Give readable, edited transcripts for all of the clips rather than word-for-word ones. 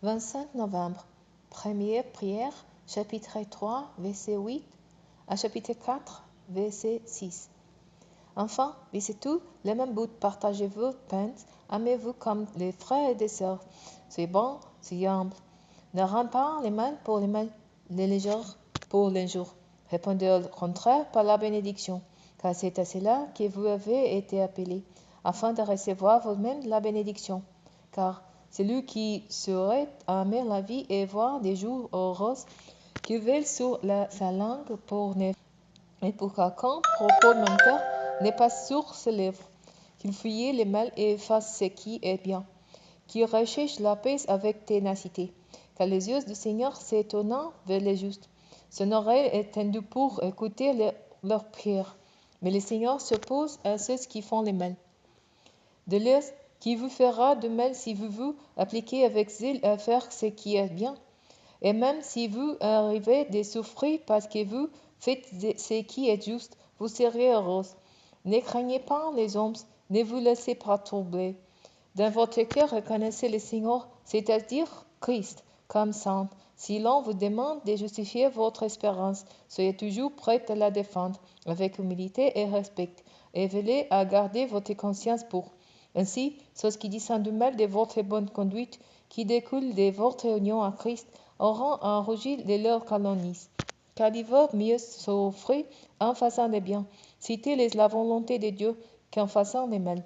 25 novembre. Première prière, chapitre 3, verset 8 à chapitre 4, verset 6. Enfin, visez tout, le même but, partagez vos peines, aimez-vous comme les frères et les sœurs. Soyez bon, soyez humble. Ne rendez pas les mal pour les mal, les jours pour les jours. Répondez au contraire par la bénédiction, car c'est à cela que vous avez été appelés, afin de recevoir vous-même la bénédiction. Car celui qui souhaite aimer la vie et voir des jours heureux, qu'il veille sur sa langue et pour qu'aucun propos menteur n'est pas sur ses lèvres, qu'il fuit le mal et fasse ce qui est bien, qu'il recherche la paix avec ténacité, car les yeux du Seigneur s'étonnent vers les justes. Son oreille est tendue pour écouter leurs prières, mais le Seigneur s'oppose à ceux qui font le mal. De l'Est, qui vous fera de mal si vous vous appliquez avec zèle à faire ce qui est bien, et même si vous arrivez de souffrir parce que vous faites ce qui est juste, vous serez heureux. Ne craignez pas les hommes, ne vous laissez pas troubler. Dans votre cœur, reconnaissez le Seigneur, c'est-à-dire Christ, comme saint. Si l'on vous demande de justifier votre espérance, soyez toujours prêt à la défendre, avec humilité et respect, et veillez à garder votre conscience pure. Ainsi, ceux qui disent du mal de votre bonne conduite, qui découle de votre union à Christ, auront un rougir de leur calomnie. Car il vaut mieux souffrir en faisant le bien, si telle est la volonté de Dieu, qu'en faisant le mal.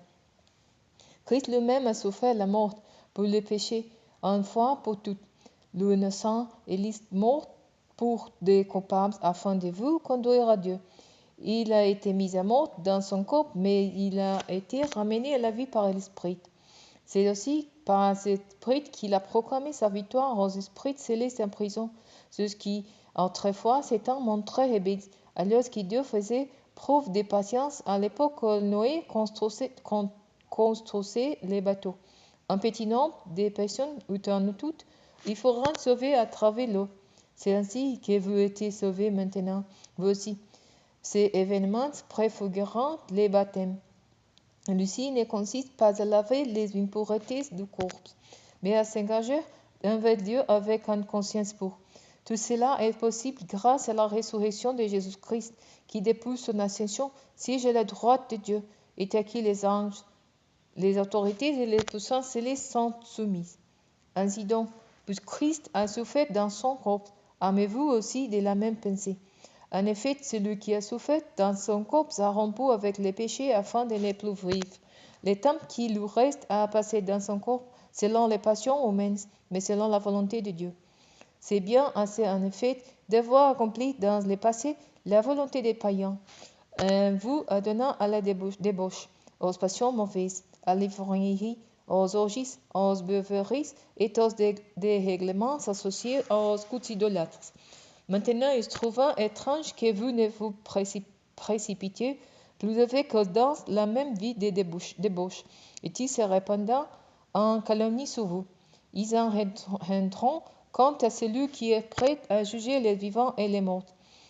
Christ lui-même a souffert la mort pour le péché, une fois pour toutes. L'innocent est mort pour des coupables afin de vous conduire à Dieu. Il a été mis à mort dans son corps, mais il a été ramené à la vie par l'Esprit. C'est aussi par cet esprit qu'il a proclamé sa victoire aux esprits célestes en prison, ceux qui autrefois s'étant montrés rebelles, alors que Dieu faisait preuve de patience à l'époque où Noé construisait les bateaux. Un petit nombre de personnes, ou en toutes, il faudra sauver à travers l'eau. C'est ainsi que vous êtes sauvés maintenant, vous aussi. Ces événements préfigurent les baptêmes. Celui-ci ne consiste pas à laver les impuretés du corps, mais à s'engager envers Dieu avec une conscience pure. Tout cela est possible grâce à la résurrection de Jésus-Christ, qui depuis son ascension siège à la droite de Dieu, et à qui les anges, les autorités et les puissances célestes sont soumises. Ainsi donc, puisque Christ a souffert dans son corps, aimez-vous aussi de la même pensée. En effet, celui qui a souffert dans son corps a rompu avec les péchés afin de ne plus vivre. Le temps qui lui reste à passer dans son corps, selon les passions humaines, mais selon la volonté de Dieu. C'est bien assez en effet d'avoir accompli dans le passé la volonté des païens, vous donnant à la débauche, aux passions mauvaises, à l'ivrognerie, aux orgies, aux beuveries et aux dérèglements associés aux cultes idolâtres. Maintenant, il se trouve étrange que vous ne vous précipitiez plus avec dans la même vie de débauche, et qui se répandant en calomnie sur vous. Ils en rendront compte à celui qui est prêt à juger les vivants et les morts.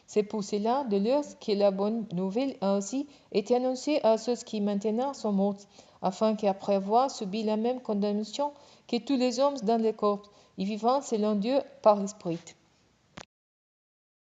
C'est pour cela de l'heure que la bonne nouvelle a aussi été annoncée à ceux qui maintenant sont morts, afin qu'après avoir subi la même condamnation que tous les hommes dans le corps, y vivant selon Dieu par l'Esprit.